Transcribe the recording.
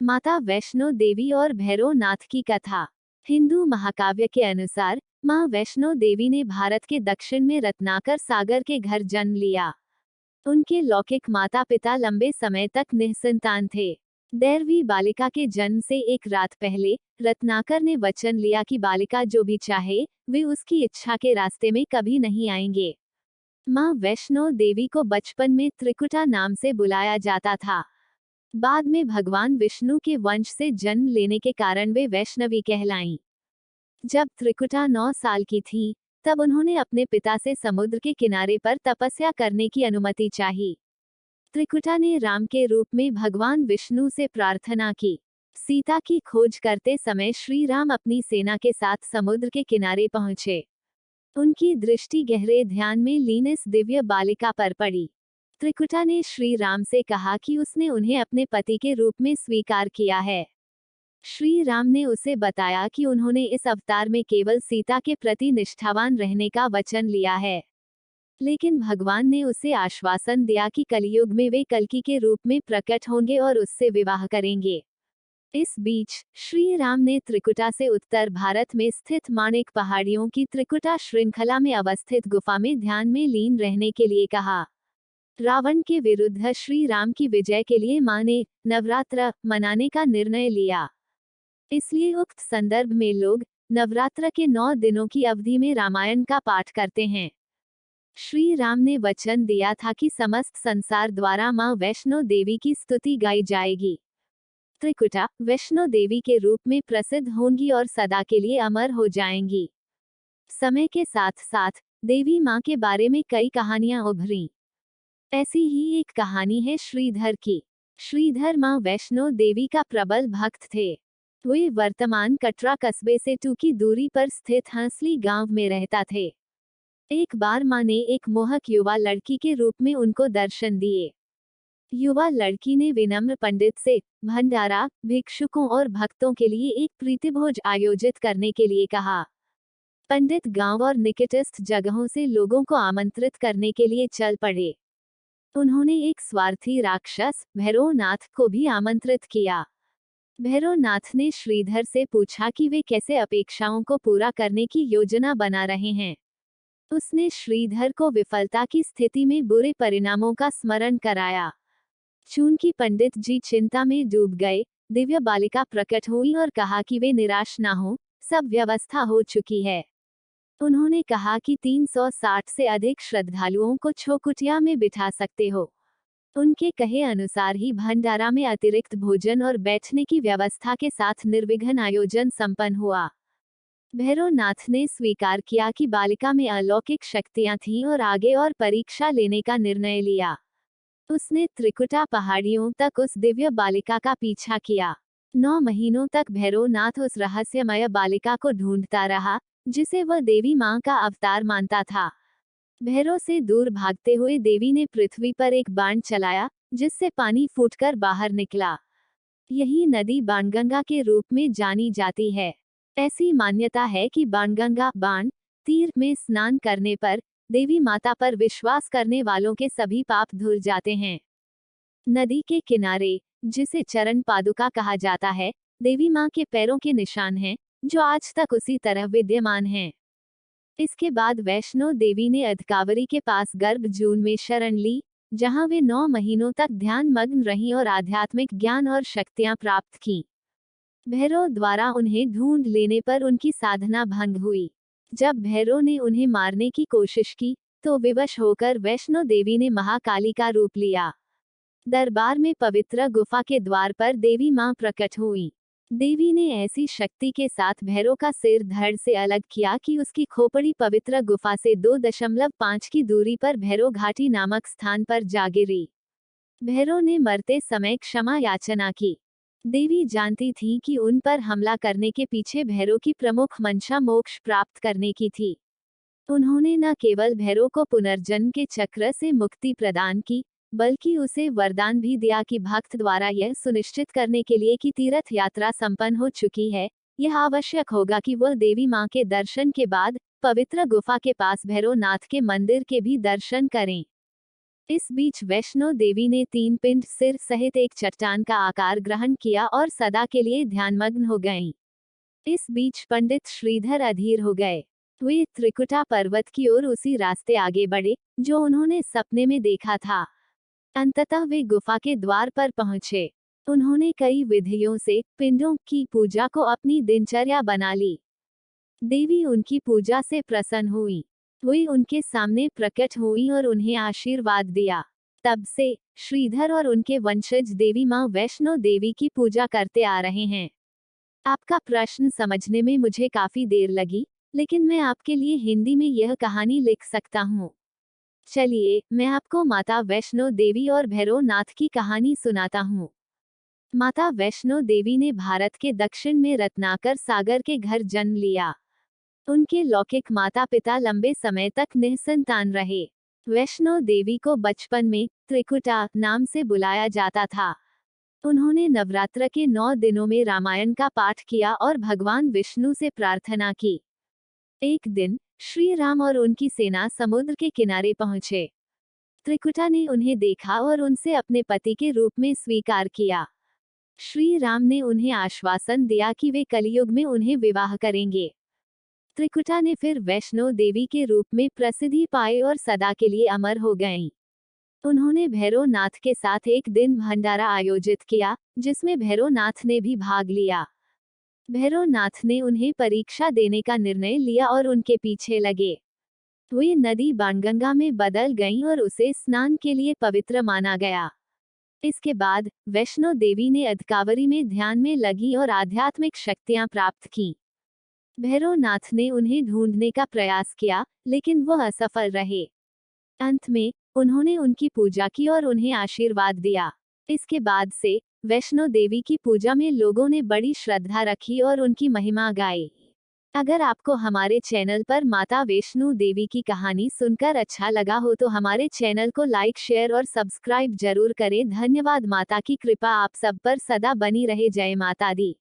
माता वैष्णो देवी और भैरव नाथ की कथा। हिंदू महाकाव्य के अनुसार मां वैष्णो देवी ने भारत के दक्षिण में रत्नाकर सागर के घर जन्म लिया। उनके लौकिक माता पिता लंबे समय तक निसंतान थे। दैरवी बालिका के जन्म से एक रात पहले रत्नाकर ने वचन लिया कि बालिका जो भी चाहे वे उसकी इच्छा के रास्ते में कभी नहीं आएंगे। मां वैष्णो देवी को बचपन में त्रिकुटा नाम से बुलाया जाता था। बाद में भगवान विष्णु के वंश से जन्म लेने के कारण वे वैष्णवी कहलाईं। जब त्रिकुटा 9 साल की थी, तब उन्होंने अपने पिता से समुद्र के किनारे पर तपस्या करने की अनुमति चाही। त्रिकुटा ने राम के रूप में भगवान विष्णु से प्रार्थना की। सीता की खोज करते समय श्री राम अपनी सेना के साथ समुद्र के किनारे पहुंचे। उनकी दृष्टि गहरे ध्यान में लीन इस दिव्य बालिका पर पड़ी। त्रिकुटा ने श्री राम से कहा कि उसने उन्हें अपने पति के रूप में स्वीकार किया है। श्री राम ने उसे बताया कि उन्होंने इस अवतार में केवल सीता के प्रति निष्ठावान रहने का वचन लिया है। लेकिन भगवान ने उसे आश्वासन दिया कि कलयुग में वे कल्कि के रूप में प्रकट होंगे और उससे विवाह करेंगे। इस बीच श्री राम ने त्रिकुटा से उत्तर भारत में स्थित माणिक पहाड़ियों की त्रिकुटा श्रृंखला में अवस्थित गुफा में ध्यान में लीन रहने के लिए कहा। रावण के विरुद्ध श्री राम की विजय के लिए मां ने नवरात्र मनाने का निर्णय लिया। इसलिए उक्त संदर्भ में लोग नवरात्र के 9 दिनों की अवधि में रामायण का पाठ करते हैं। श्री राम ने वचन दिया था कि समस्त संसार द्वारा मां वैष्णो देवी की स्तुति गाई जाएगी। त्रिकुटा वैष्णो देवी के रूप में प्रसिद्ध होंगी और सदा के लिए अमर हो जाएंगी। समय के साथ साथ देवी मां के बारे में कई कहानियां उभरी। ऐसी ही एक कहानी है श्रीधर की। श्रीधर मां वैष्णो देवी का प्रबल भक्त थे। वे वर्तमान कटरा कस्बे से 2 की दूरी पर स्थित हंसली गांव में रहता थे। एक बार मां ने एक मोहक युवा लड़की के रूप में उनको दर्शन दिए। युवा लड़की ने विनम्र पंडित से भंडारा, भिक्षुकों और भक्तों के लिए एक प्रीतिभोज आयोजित करने के लिए कहा। पंडित गांव और निकटस्थ जगहों से लोगों को आमंत्रित करने के लिए चल पड़े। उन्होंने एक स्वार्थी राक्षस भैरवनाथ को भी आमंत्रित किया। भैरवनाथ ने श्रीधर से पूछा कि वे कैसे अपेक्षाओं को पूरा करने की योजना बना रहे हैं। उसने श्रीधर को विफलता की स्थिति में बुरे परिणामों का स्मरण कराया। चूंकि पंडित जी चिंता में डूब गए, दिव्य बालिका प्रकट हुई और कहा कि वे निराश ना हो, सब व्यवस्था हो चुकी है। उन्होंने कहा कि 360 से अधिक श्रद्धालुओं को छौकुटिया में बिठा सकते हो। उनके कहे अनुसार ही भंडारा में अतिरिक्त भोजन और बैठने की व्यवस्था के साथ निर्विघ्न आयोजन संपन्न हुआ। भैरवनाथ ने स्वीकार किया कि बालिका में अलौकिक शक्तियां थीं और आगे और परीक्षा लेने का निर्णय लिया। उसने त्रिकुटा पहाड़ियों तक उस दिव्य बालिका का पीछा किया। 9 महीनों तक भैरवनाथ उस रहस्यमय बालिका को ढूंढता रहा, जिसे वह देवी मां का अवतार मानता था। भैरव से दूर भागते हुए देवी ने पृथ्वी पर एक बाण चलाया, जिससे पानी फूटकर बाहर निकला। यही नदी बाणगंगा के रूप में जानी जाती है। ऐसी मान्यता है कि बाणगंगा बाण तीर में स्नान करने पर देवी माता पर विश्वास करने वालों के सभी पाप धुल जाते हैं। नदी के किनारे, जिसे चरण पादुका कहा जाता है, देवी मां के पैरों के निशान हैं, जो आज तक उसी तरह विद्यमान हैं। इसके बाद वैष्णो देवी ने अधकावरी के पास गर्भ जून में शरण ली, जहां वे 9 महीनों तक ध्यान मग्न रहीं और आध्यात्मिक ज्ञान और शक्तियां प्राप्त की। भैरव द्वारा उन्हें ढूंढ लेने पर उनकी साधना भंग हुई। जब भैरव ने उन्हें मारने की कोशिश की, तो विवश होकर वैष्णो देवी ने महाकाली का रूप लिया। दरबार में पवित्र गुफा के द्वार पर देवी मां प्रकट हुई। देवी ने ऐसी शक्ति के साथ भैरव का सिर धड़ से अलग किया कि उसकी खोपड़ी पवित्र गुफा से 2.5 की दूरी पर भैरव घाटी नामक स्थान पर जा गिरी। भैरव ने मरते समय क्षमा याचना की। देवी जानती थी कि उन पर हमला करने के पीछे भैरव की प्रमुख मंशा मोक्ष प्राप्त करने की थी। उन्होंने न केवल भैरव को पुनर्जन्म के चक्र से मुक्ति प्रदान की, बल्कि उसे वरदान भी दिया कि भक्त द्वारा यह सुनिश्चित करने के लिए कि तीर्थ यात्रा संपन्न हो चुकी है, यह आवश्यक होगा कि वह देवी मां के दर्शन के बाद पवित्र गुफा के पास भैरवनाथ के मंदिर के भी दर्शन करें। इस बीच वैष्णो देवी ने 3 पिंड सिर सहित एक चट्टान का आकार ग्रहण किया और सदा के लिए ध्यानमग्न हो गईं। इस बीच पंडित श्रीधर अधीर हो गए। वे त्रिकुटा पर्वत की ओर उसी रास्ते आगे बढ़े जो उन्होंने सपने में देखा था। अंततः वे गुफा के द्वार पर पहुंचे। उन्होंने कई विधियों से पिंडों की पूजा को अपनी दिनचर्या बना ली। देवी उनकी पूजा से प्रसन्न हुई। वे उनके सामने प्रकट हुई और उन्हें आशीर्वाद दिया। तब से श्रीधर और उनके वंशज देवी मां वैष्णो देवी की पूजा करते आ रहे हैं। आपका प्रश्न समझने में मुझे काफी देर लगी, लेकिन मैं आपके लिए हिंदी में यह कहानी लिख सकता हूँ। चलिए, मैं आपको माता वैष्णो देवी और भैरवनाथ की कहानी सुनाता हूँ। माता वैष्णो देवी ने भारत के दक्षिण में रत्नाकर सागर के घर जन्म लिया। उनके लौकिक माता पिता लंबे समय तक निसंतान रहे। वैष्णो देवी को बचपन में त्रिकुटा नाम से बुलाया जाता था। उन्होंने नवरात्र के 9 दिनों में रामायण का पाठ किया और भगवान विष्णु से प्रार्थना की। एक दिन श्री राम और उनकी सेना समुद्र के किनारे पहुंचे। त्रिकुटा ने उन्हें देखा और उनसे अपने पति के रूप में स्वीकार किया। श्री राम ने उन्हें आश्वासन दिया कि वे कलयुग में उन्हें विवाह करेंगे। त्रिकुटा ने फिर वैष्णो देवी के रूप में प्रसिद्धि पाई और सदा के लिए अमर हो गईं। उन्होंने भैरवनाथ के साथ एक दिन भंडारा आयोजित किया, जिसमें भैरवनाथ ने भी भाग लिया। भैरवनाथ ने उन्हें परीक्षा देने का निर्णय लिया और उनके पीछे लगे। वे नदी बाणगंगा में बदल गईं और उसे स्नान के लिए पवित्र माना गया। इसके बाद वैष्णो देवी ने अधकावरी में ध्यान में लगी और आध्यात्मिक शक्तियां प्राप्त की। भैरवनाथ ने उन्हें ढूंढने का प्रयास किया, लेकिन वह असफल रहे। अंत में उन्होंने उनकी पूजा की और उन्हें आशीर्वाद दिया। इसके बाद से वैष्णो देवी की पूजा में लोगों ने बड़ी श्रद्धा रखी और उनकी महिमा गाई। अगर आपको हमारे चैनल पर माता वैष्णो देवी की कहानी सुनकर अच्छा लगा हो तो हमारे चैनल को लाइक, शेयर और सब्सक्राइब जरूर करें। धन्यवाद। माता की कृपा आप सब पर सदा बनी रहे। जय माता दी।